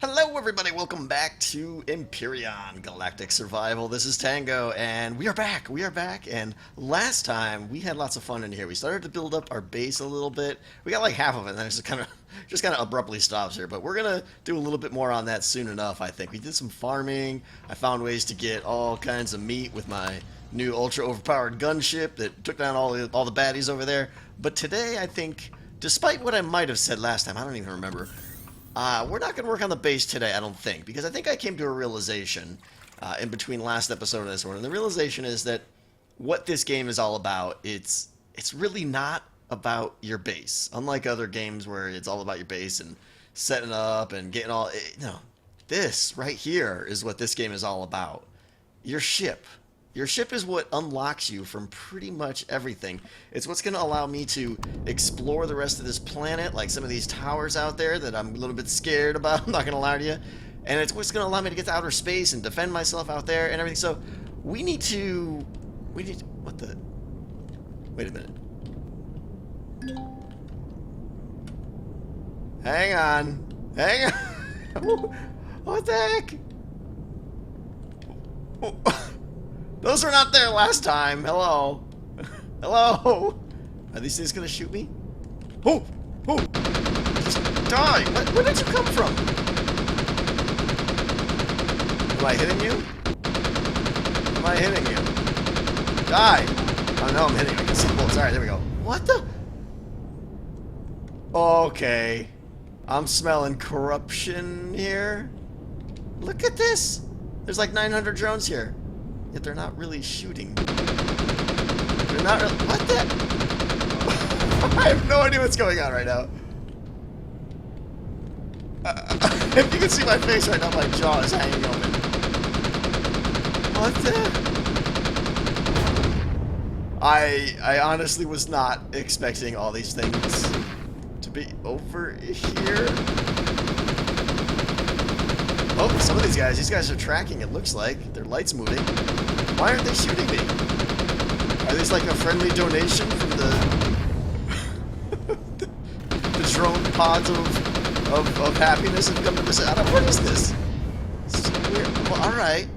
Hello everybody, welcome back to Empyrion, Galactic Survival. This is Tango, and we are back, and last time we had lots of fun in here. We started to build up our base a little bit. We got like half of it, and then it just kind of abruptly stops here, but we're gonna do a little bit more on that soon enough, I think. We did some farming. I found ways to get all kinds of meat with my new ultra overpowered gunship that took down all the baddies over there. But today, I think, despite what I might have said last time, I don't even remember, we're not going to work on the base today, I don't think, because I think I came to a realization in between last episode and this one, and the realization is that what this game is all about, it's really not about your base. Unlike other games where it's all about your base and setting up and getting all... No, this right here is what this game is all about. Your ship. Your ship is what unlocks you from pretty much everything. It's what's going to allow me to explore the rest of this planet, like some of these towers out there that I'm a little bit scared about, I'm not going to lie to you. And it's what's going to allow me to get to outer space and defend myself out there and everything. So we need to... What the... Wait a minute. Hang on. Hang on. What the heck? Those were not there last time. Hello. Hello. Are these things gonna shoot me? Oh! Oh! Just die! Where did you come from? Am I hitting you? Am I hitting you? Die! Oh no, I'm hitting you. I can see the bullets. Alright, there we go. What the? Okay. I'm smelling corruption here. Look at this! There's like 900 drones here. Yet they're not really shooting. They're not really... What the... I have no idea what's going on right now. If you can see my face right now, my jaw is hanging open. What the... I honestly was not expecting all these things to be over here. Oh, some of these guys are tracking, it looks like. Their light's moving. Why aren't they shooting me? Are these like a friendly donation from the drone pods of happiness have come to this? What is this? This is weird. Well, alright.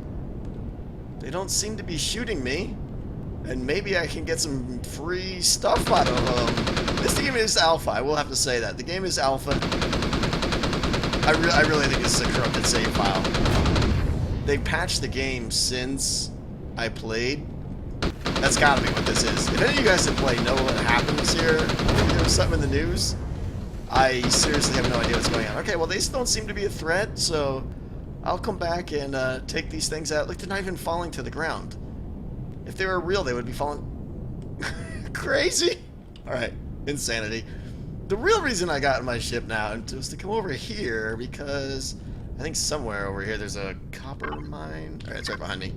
They don't seem to be shooting me. And maybe I can get some free stuff out of them. This game is alpha, I will have to say that. The game is alpha. I really think this is a corrupted save file. They patched the game since I played. That's gotta be what this is. If any of you guys that play know what happens here, maybe there was something in the news, I seriously have no idea what's going on. Okay, well, these don't seem to be a threat, so I'll come back and take these things out. Look, they're not even falling to the ground. If they were real, they would be falling... Crazy! Alright, insanity. The real reason I got in my ship now was to come over here because I think somewhere over here there's a copper mine. Alright, it's right behind me.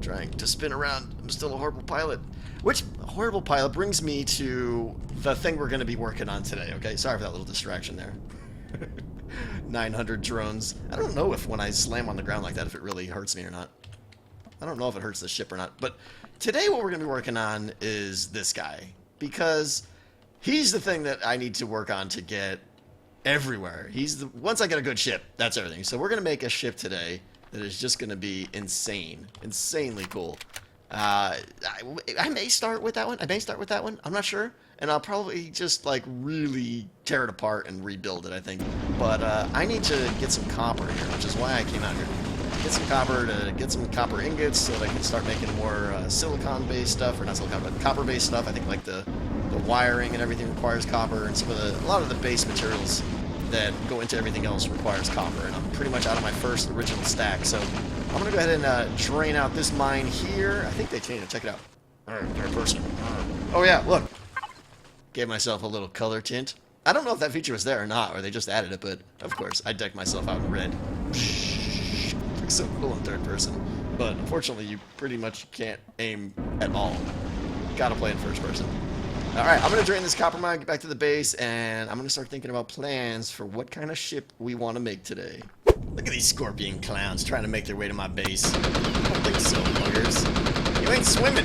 Trying to spin around. I'm still a horrible pilot. Which horrible pilot brings me to the thing we're going to be working on today, okay? Sorry for that little distraction there. 900 drones. I don't know if when I slam on the ground like that if it really hurts me or not. I don't know if it hurts the ship or not. But today what we're going to be working on is this guy. Because... he's the thing that I need to work on to get everywhere. Once I get a good ship, that's everything. So we're going to make a ship today that is just going to be insane. Insanely cool. I may start with that one. I'm not sure. And I'll probably just, like, really tear it apart and rebuild it, I think. But I need to get some copper here, which is why I came out here. Get some copper to get some copper ingots so that I can start making more silicon-based stuff. Or not silicon, but copper-based stuff. I think, like, the wiring and everything requires copper, and a lot of the base materials that go into everything else requires copper, and I'm pretty much out of my first original stack, so I'm gonna go ahead and drain out this mine here. I think they changed it. Check it out. Alright, third person. Oh yeah, look. Gave myself a little color tint. I don't know if that feature was there or not, or they just added it, but of course, I decked myself out in red. Looks so cool in third person, but unfortunately, you pretty much can't aim at all. Gotta play in first person. Alright, I'm going to drain this copper mine, get back to the base, and I'm going to start thinking about plans for what kind of ship we want to make today. Look at these scorpion clowns trying to make their way to my base. I don't think so, buggers. You ain't swimming.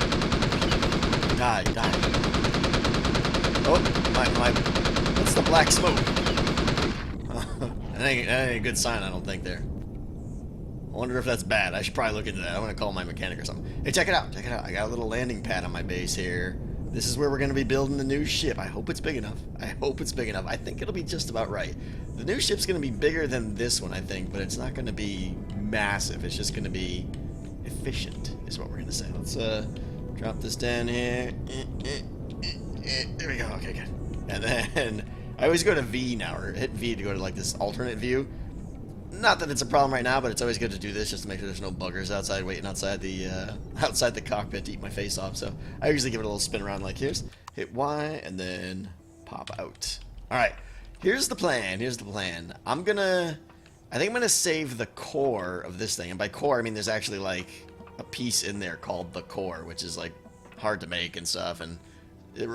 Die, die. Oh, my, what's the black smoke? That ain't a good sign, I don't think, there. I wonder if that's bad. I should probably look into that. I'm going to call my mechanic or something. Hey, check it out. Check it out. I got a little landing pad on my base here. This is where we're going to be building the new ship. I hope it's big enough. I hope it's big enough. I think it'll be just about right. The new ship's going to be bigger than this one, I think, but it's not going to be massive. It's just going to be efficient, is what we're going to say. Let's drop this down here. There we go. Okay, good. And then I always go to V now, or hit V to go to like this alternate view. Not that it's a problem right now, but it's always good to do this just to make sure there's no buggers outside waiting outside the cockpit to eat my face off. So I usually give it a little spin around like here's hit Y and then pop out. All right, here's the plan. Here's the plan. I think I'm gonna save the core of this thing, and by core I mean there's actually like a piece in there called the core, which is like hard to make and stuff and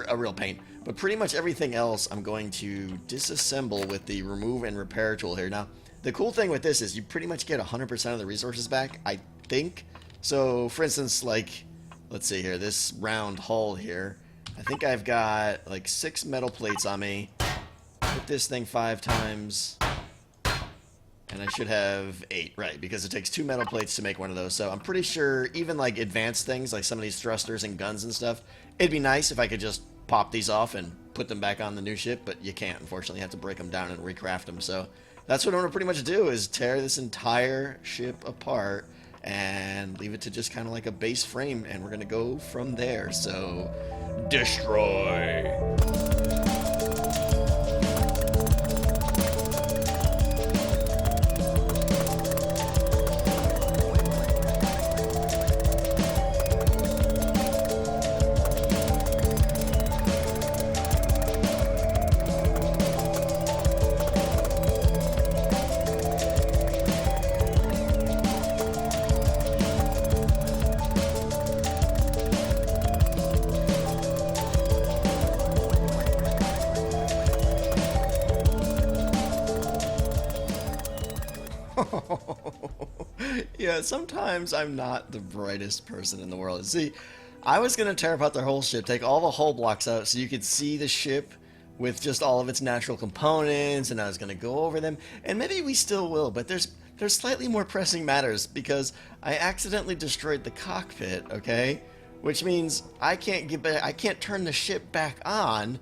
a real pain. But pretty much everything else I'm going to disassemble with the remove and repair tool here. Now, the cool thing with this is you pretty much get 100% of the resources back, I think. So, for instance, like, let's see here, this round hull here. I think I've got like 6 metal plates on me. Hit this thing 5 times. And I should have 8, right, because it takes 2 metal plates to make one of those. So I'm pretty sure even like advanced things, like some of these thrusters and guns and stuff, it'd be nice if I could just pop these off and put them back on the new ship, but you can't, unfortunately. You have to break them down and recraft them. So that's what I'm going to pretty much do, is tear this entire ship apart and leave it to just kind of like a base frame, and we're going to go from there. So, destroy! Yeah, sometimes I'm not the brightest person in the world. See, I was going to tear apart the whole ship, take all the hull blocks out so you could see the ship with just all of its natural components, and I was going to go over them, and maybe we still will, but there's slightly more pressing matters because I accidentally destroyed the cockpit, okay? Which means I can't turn the ship back on,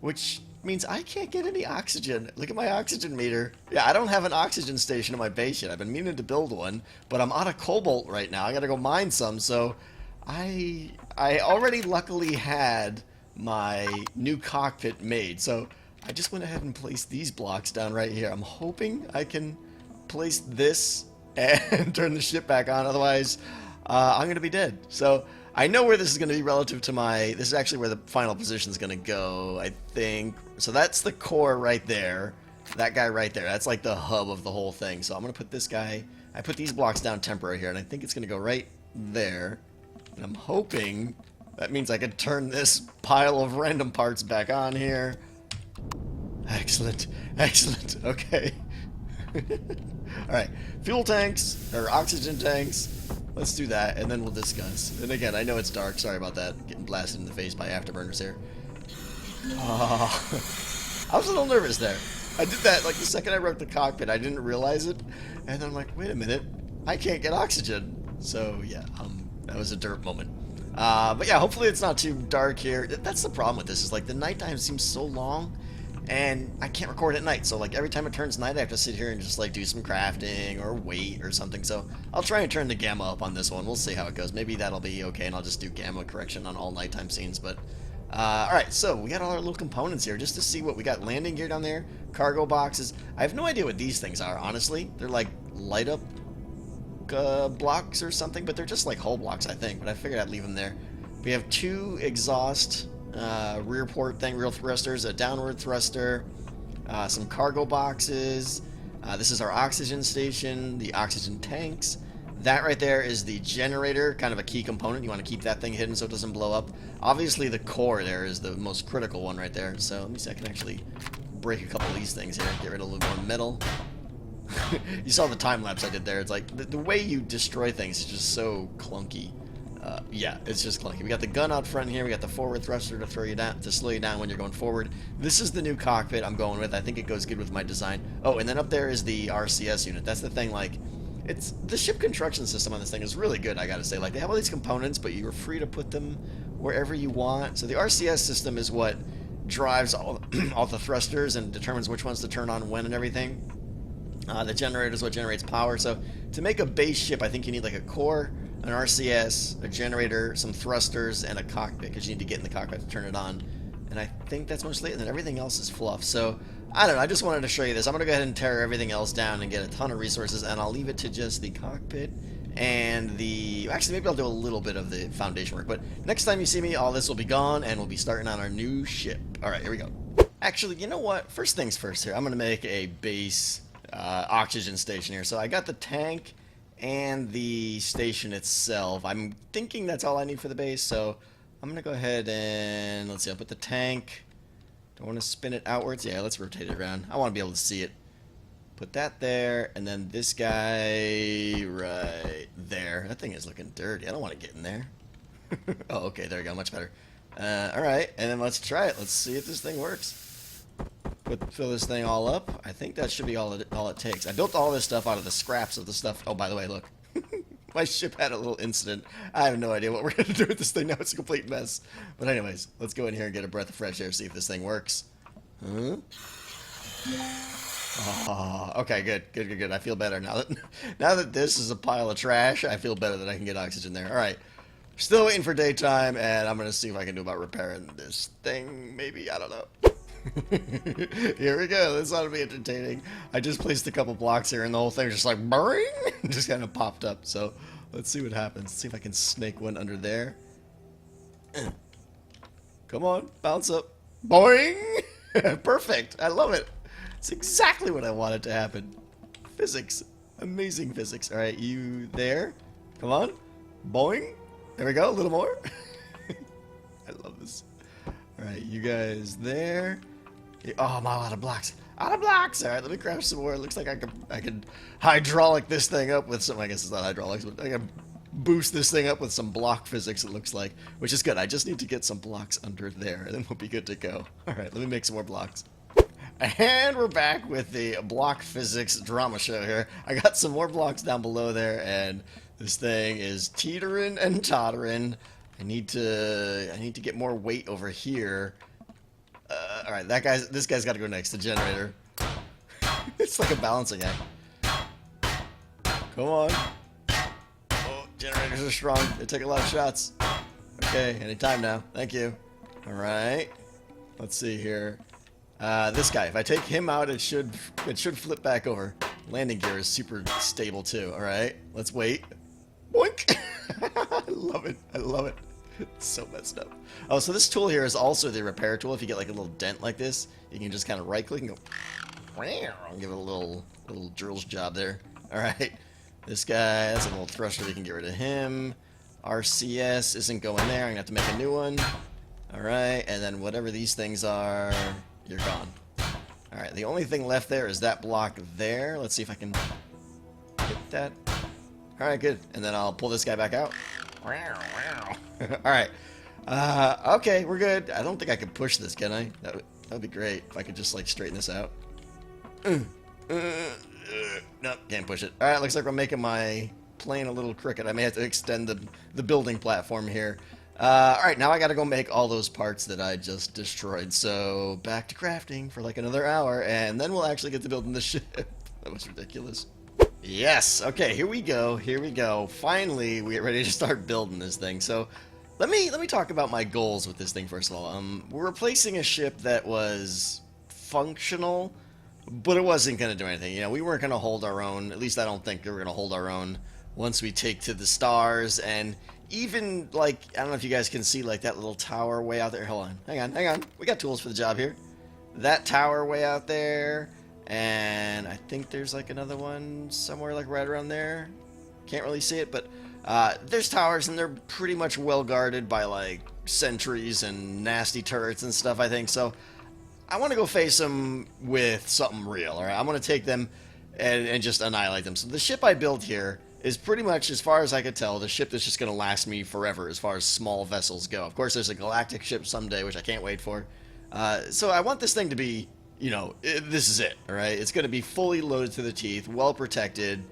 which means I can't get any oxygen. Look at my oxygen meter. Yeah, I don't have an oxygen station in my base yet. I've been meaning to build one, but I'm out of cobalt right now. I gotta go mine some, so I already luckily had my new cockpit made, so I just went ahead and placed these blocks down right here. I'm hoping I can place this and turn the ship back on, otherwise I'm gonna be dead. So I know where this is going to be relative to this is actually where the final position is going to go, I think. So that's the core right there. That guy right there. That's like the hub of the whole thing. So I'm going to put this guy, I put these blocks down temporary here, and I think it's going to go right there. And I'm hoping that means I can turn this pile of random parts back on here. Excellent. Excellent. Okay. Alright. Fuel tanks, or oxygen tanks. Let's do that, and then we'll discuss. And again, I know it's dark. Sorry about that. Getting blasted in the face by afterburners here. I was a little nervous there. I did that, like, the second I wrote the cockpit. I didn't realize it. And then I'm like, wait a minute. I can't get oxygen. So, yeah, that was a derp moment. But yeah, hopefully it's not too dark here. That's the problem with this, is, like, the nighttime seems so long. And I can't record at night, so like every time it turns night I have to sit here and just like do some crafting or wait or something. So I'll try and turn the gamma up on this one. We'll see how it goes. Maybe that'll be okay and I'll just do gamma correction on all nighttime scenes. But alright, so we got all our little components here just to see what we got. Landing gear down there, cargo boxes. I have no idea what these things are, honestly. They're like light up blocks or something, but they're just like hull blocks, I think. But I figured I'd leave them there. We have 2 exhaust rear port thing, rear thrusters, a downward thruster, some cargo boxes. This is our oxygen station, the oxygen tanks. That right there is the generator, kind of a key component. You want to keep that thing hidden so it doesn't blow up. Obviously the core there is the most critical one right there. So let me see, I can actually break a couple of these things here, get rid of a little more metal. You saw the time lapse I did there. It's like the way you destroy things is just so clunky. Yeah, it's just clunky. We got the gun out front here. We got the forward thruster to throw you down, to slow you down when you're going forward. This is the new cockpit I'm going with. I think it goes good with my design. Oh, and then up there is the RCS unit. That's the thing, like, it's the ship construction system on this thing is really good, I gotta say. Like, they have all these components, but you're free to put them wherever you want. So the RCS system is what drives all the thrusters and determines which ones to turn on when and everything. The generator is what generates power. So to make a base ship, I think you need like a core, an RCS, a generator, some thrusters, and a cockpit, because you need to get in the cockpit to turn it on. And I think that's mostly it, and then everything else is fluff. So, I don't know, I just wanted to show you this. I'm going to go ahead and tear everything else down and get a ton of resources, and I'll leave it to just the cockpit and the... Actually, maybe I'll do a little bit of the foundation work, but next time you see me, all this will be gone, and we'll be starting on our new ship. Alright, here we go. Actually, you know what? First things first here. I'm going to make a base oxygen station here. So I got the tank and the station itself. I'm thinking that's all I need for the base, so I'm going to go ahead and, let's see, I'll put the tank. Don't want to spin it outwards. Yeah, let's rotate it around. I want to be able to see it. Put that there, and then this guy right there. That thing is looking dirty. I don't want to get in there. Oh, okay, there we go. Much better. Alright, and then let's try it. Let's see if this thing works. Fill this thing all up. I think that should be all it takes. I built all this stuff out of the scraps of the stuff. Oh, by the way, look. My ship had a little incident. I have no idea what we're going to do with this thing now. It's a complete mess. But anyways, let's go in here and get a breath of fresh air, see if this thing works. Huh? Oh, okay, good. I feel better now that this is a pile of trash. I feel better that I can get oxygen there. All right. Still waiting for daytime, and I'm going to see if I can do about repairing this thing. Maybe, I don't know. Here we go. This ought to be entertaining. I just placed a couple blocks here, and the whole thing just like boing, just kind of popped up. So let's see what happens. Let's see if I can snake one under there. Come on, bounce up. Boing! Perfect. I love it. It's exactly what I wanted to happen. Physics. Amazing physics. All right, you there? Come on. Boing. There we go. A little more. I love this. All right, you guys there. Oh, I'm out of blocks. Out of blocks. All right, let me craft some more. It looks like I could hydraulic this thing up with some. I guess it's not hydraulics, but I can boost this thing up with some block physics. It looks like, which is good. I just need to get some blocks under there, and then we'll be good to go. All right, let me make some more blocks. And we're back with the block physics drama show here. I got some more blocks down below there, and this thing is teetering and tottering. I need to get more weight over here. All right, this guy's got to go next. The generator. It's like a balancing act. Come on. Oh, generators are strong. They take a lot of shots. Okay, anytime now. Thank you. All right. Let's see here. This guy. If I take him out, it should flip back over. Landing gear is super stable too. All right. Let's wait. Boink. I love it. I love it. It's so messed up. Oh, so this tool here is also the repair tool. If you get like a little dent like this, you can just kind of right click and go and give it a little drill's job there. All right. This guy, that's a little thruster. We can get rid of him. RCS isn't going there. I'm gonna have to make a new one. All right. And then whatever these things are, you're gone. All right. The only thing left there is that block there. Let's see if I can hit that. All right, good. And then I'll pull this guy back out. Alright. Okay, we're good. I don't think I could push this, can I? That would be great if I could just, like, straighten this out. Nope, can't push it. Alright, looks like we're making my plane a little crooked. I may have to extend the building platform here. Alright, now I gotta go make all those parts that I just destroyed. So, back to crafting for, like, another hour, and then we'll actually get to building the ship. That was ridiculous. Yes, okay, here we go. Finally, we get ready to start building this thing. So, let me talk about my goals with this thing first of all. We're replacing a ship that was functional, but it wasn't going to do anything. You know, we weren't going to hold our own. At least I don't think we were going to hold our own once we take to the stars. And even, like, I don't know if you guys can see, like, that little tower way out there. Hold on, hang on. We got tools for the job here. That tower way out there. And I think there's like another one somewhere like right around there. Can't really see it, but there's towers and they're pretty much well guarded by like sentries and nasty turrets and stuff, I think. So I want to go face them with something real, alright? I'm going to take them and just annihilate them. So the ship I built here is pretty much, as far as I could tell, the ship that's just going to last me forever as far as small vessels go. Of course, there's a galactic ship someday, which I can't wait for. So I want this thing to be, you know, this is it, all right? It's going to be fully loaded to the teeth, well protected,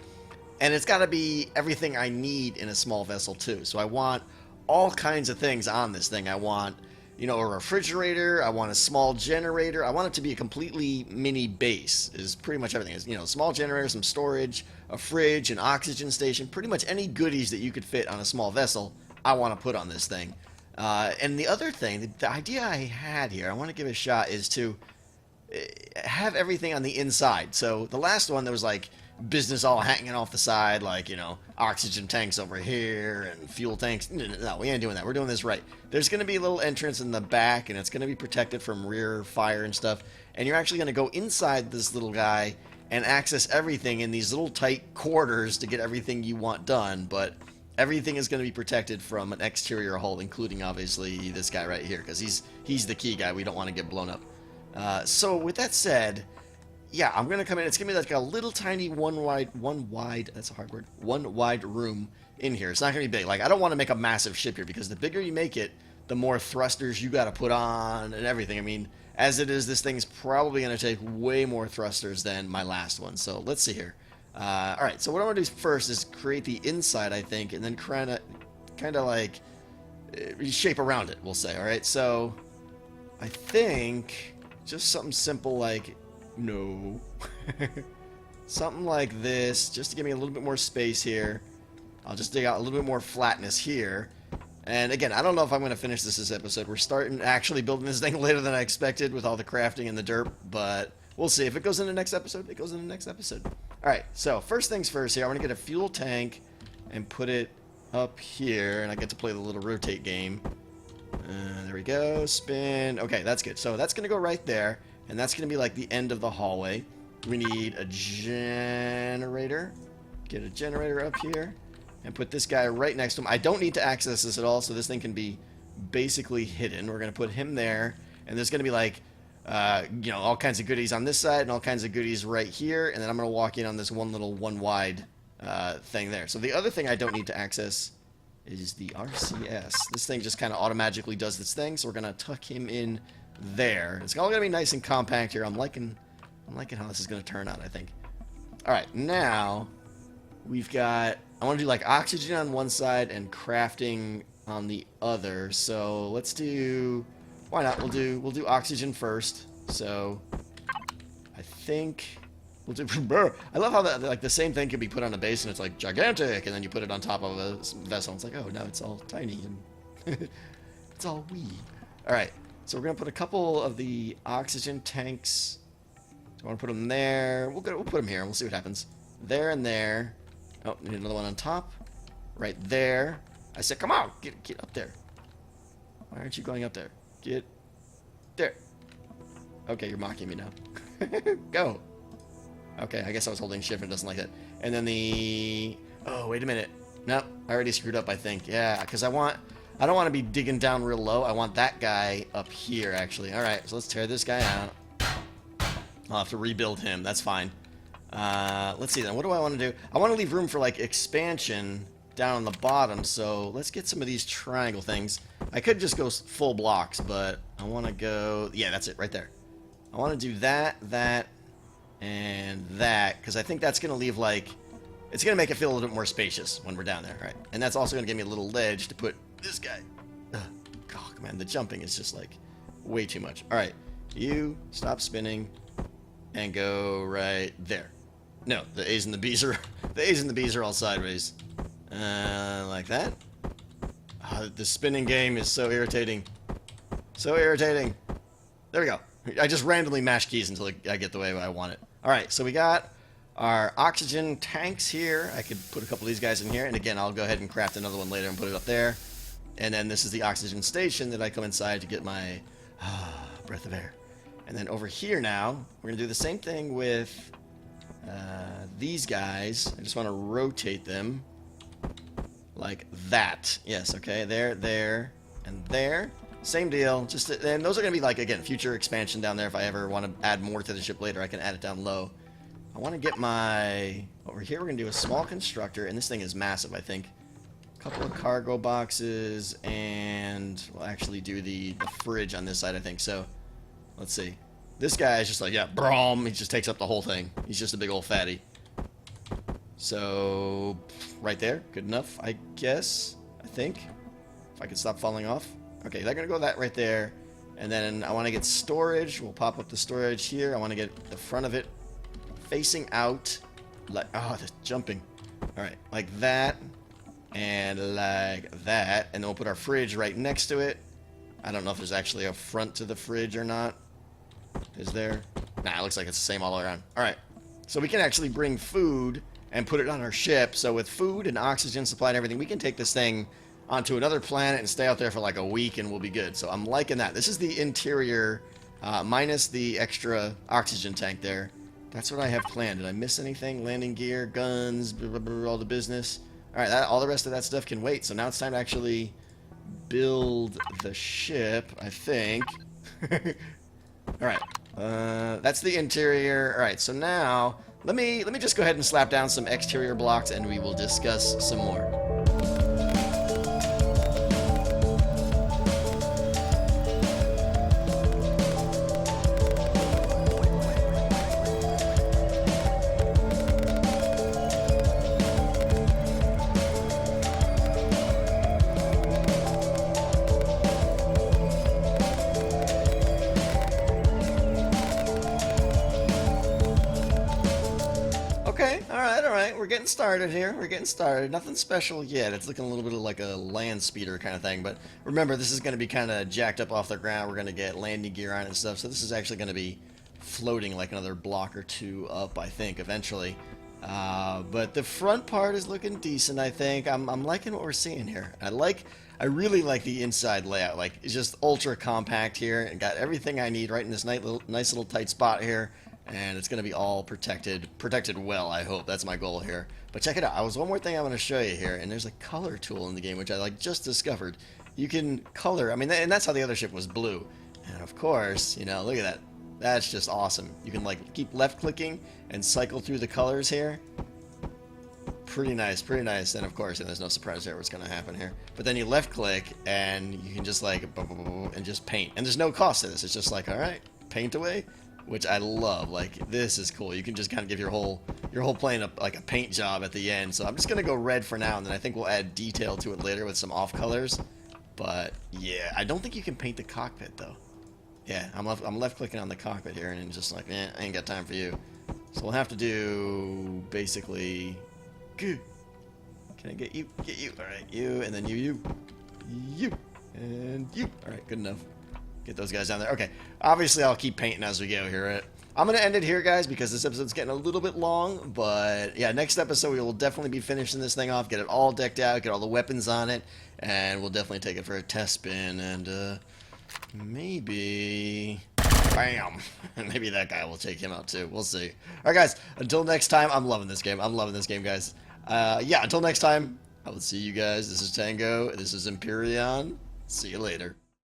and it's got to be everything I need in a small vessel, too. So I want all kinds of things on this thing. I want, you know, a refrigerator. I want a small generator. I want it to be a completely mini base, is pretty much everything. It's, you know, small generator, some storage, a fridge, an oxygen station, pretty much any goodies that you could fit on a small vessel, I want to put on this thing. And the other thing, the idea I had here, I want to give it a shot, is to have everything on the inside. So the last one, there was like business all hanging off the side, like, you know, oxygen tanks over here and fuel tanks. No, we ain't doing that. We're doing this right. There's going to be a little entrance in the back, and it's going to be protected from rear fire and stuff. And you're actually going to go inside this little guy and access everything in these little tight quarters to get everything you want done. But everything is going to be protected from an exterior hull, including, obviously, this guy right here, because he's the key guy. We don't want to get blown up. So with that said, yeah, I'm going to come in. It's going to be like a little tiny one wide, that's a hard word, one wide room in here. It's not going to be big. Like, I don't want to make a massive ship here, because the bigger you make it, the more thrusters you got to put on and everything. I mean, as it is, this thing's probably going to take way more thrusters than my last one. So let's see here. All right, so what I'm going to do first is create the inside, I think, and then kind of like shape around it, we'll say. All right, so I think just something simple like, no, something like this, just to give me a little bit more space here. I'll just dig out a little bit more flatness here. And again, I don't know if I'm going to finish this episode. We're starting actually building this thing later than I expected with all the crafting and the derp, but we'll see. If it goes in the next episode, it goes in the next episode. All right, so first things first here, I'm going to get a fuel tank and put it up here, and I get to play the little rotate game. There we go, spin. Okay, that's good. So that's going to go right there, and that's going to be like the end of the hallway. We need a generator. Get a generator up here, and put this guy right next to him. I don't need to access this at all, so this thing can be basically hidden. We're going to put him there, and there's going to be like, you know, all kinds of goodies on this side and all kinds of goodies right here, and then I'm going to walk in on this one little one wide thing there. So the other thing I don't need to access is the RCS. This thing just kind of automatically does this thing, so we're going to tuck him in there. It's all going to be nice and compact here. I'm liking how this is going to turn out, I think. All right, now we've got, I want to do like oxygen on one side and crafting on the other. So let's do, why not? We'll do oxygen first. So I think we'll do, I love how that, like, the same thing can be put on a base and it's like gigantic, and then you put it on top of a vessel. It's like, oh, now it's all tiny and it's all wee. All right, so we're gonna put a couple of the oxygen tanks. I want to put them there. We'll put them here and we'll see what happens. There and there. Oh, need another one on top. Right there. I said, come on, get up there. Why aren't you going up there? Get there. Okay, you're mocking me now. Go. Okay, I guess I was holding shift and it doesn't like that. And then the... Oh, wait a minute. Nope, I already screwed up, I think. Yeah, because I don't want to be digging down real low. I want that guy up here, actually. All right, so let's tear this guy out. I'll have to rebuild him. That's fine. Let's see then. What do I want to do? I want to leave room for like expansion down on the bottom. So let's get some of these triangle things. I could just go full blocks, but I want to go. Yeah, that's it right there. I want to do that, and that, because I think that's going to leave like, it's going to make it feel a little bit more spacious when we're down there, right? And that's also going to give me a little ledge to put this guy. Oh man, the jumping is just like way too much. All right, you stop spinning. And go right there. No, the A's and the B's are all sideways. Like that. The spinning game is so irritating. So irritating. There we go. I just randomly mash keys until I get the way I want it. Alright, so we got our oxygen tanks here. I could put a couple of these guys in here. And again, I'll go ahead and craft another one later and put it up there. And then this is the oxygen station that I come inside to get my breath of air. And then over here now, we're going to do the same thing with these guys. I just want to rotate them like that. Yes, okay, there, and there. Same deal. And those are going to be like, again, future expansion down there. If I ever want to add more to the ship later, I can add it down low. I want to get my... Over here, we're going to do a small constructor, and this thing is massive, I think. A couple of cargo boxes, and we'll actually do the fridge on this side, I think. So, let's see. This guy is just like, yeah, brom. He just takes up the whole thing. He's just a big old fatty. So, right there. Good enough, I guess. I think. If I can stop falling off. Okay, they're going to go that right there. And then I want to get storage. We'll pop up the storage here. I want to get the front of it facing out. Like, oh, the jumping. Alright, like that. And like that. And then we'll put our fridge right next to it. I don't know if there's actually a front to the fridge or not. Is there? Nah, it looks like it's the same all around. Alright. So we can actually bring food and put it on our ship. So with food and oxygen supply and everything, we can take this thing onto another planet and stay out there for like a week and we'll be good. So I'm liking that. This is the interior minus the extra oxygen tank there. That's what I have planned. Did I miss anything? Landing gear, guns, blah, blah, blah, all the business. Alright, all the rest of that stuff can wait. So now it's time to actually build the ship, I think. Alright, that's the interior. Alright, so now let me just go ahead and slap down some exterior blocks and we will discuss some more. Alright, we're getting started here. We're getting started. Nothing special yet. It's looking a little bit like a land speeder kind of thing, but remember, this is going to be kind of jacked up off the ground. We're going to get landing gear on it and stuff, so this is actually going to be floating like another block or two up, I think, eventually. But the front part is looking decent, I think. I'm liking what we're seeing here. I really like the inside layout. Like, it's just ultra compact here and got everything I need right in this nice little tight spot here. And it's going to be all protected well, I hope. That's my goal here. But check it out. One more thing I want to show you here. And there's a color tool in the game, which I just discovered. You can color. I mean, and that's how the other ship was blue. And of course, you know, look at that. That's just awesome. You can like keep left clicking and cycle through the colors here. Pretty nice, pretty nice. And of course, and there's no surprise there what's going to happen here. But then you left click and you can just like and just paint. And there's no cost to this. It's just like, all right, paint away. Which I love. Like, this is cool. You can just kind of give your whole plane like a paint job at the end. So I'm just gonna go red for now, and then I think we'll add detail to it later with some off colors. But yeah, I don't think you can paint the cockpit though. Yeah, I'm left clicking on the cockpit here, and just like, I ain't got time for you. So we'll have to do basically. Can I get you? Get you. All right, you, and then you, and you. All right, good enough. Get those guys down there. Okay, obviously I'll keep painting as we go here. Right? I'm going to end it here, guys, because this episode's getting a little bit long. But yeah, next episode we will definitely be finishing this thing off, get it all decked out, get all the weapons on it, and we'll definitely take it for a test spin. And maybe... Bam! Maybe that guy will take him out too. We'll see. Alright, guys, until next time, I'm loving this game. I'm loving this game, guys. Yeah, until next time, I will see you guys. This is Tango. This is Empyrion. See you later.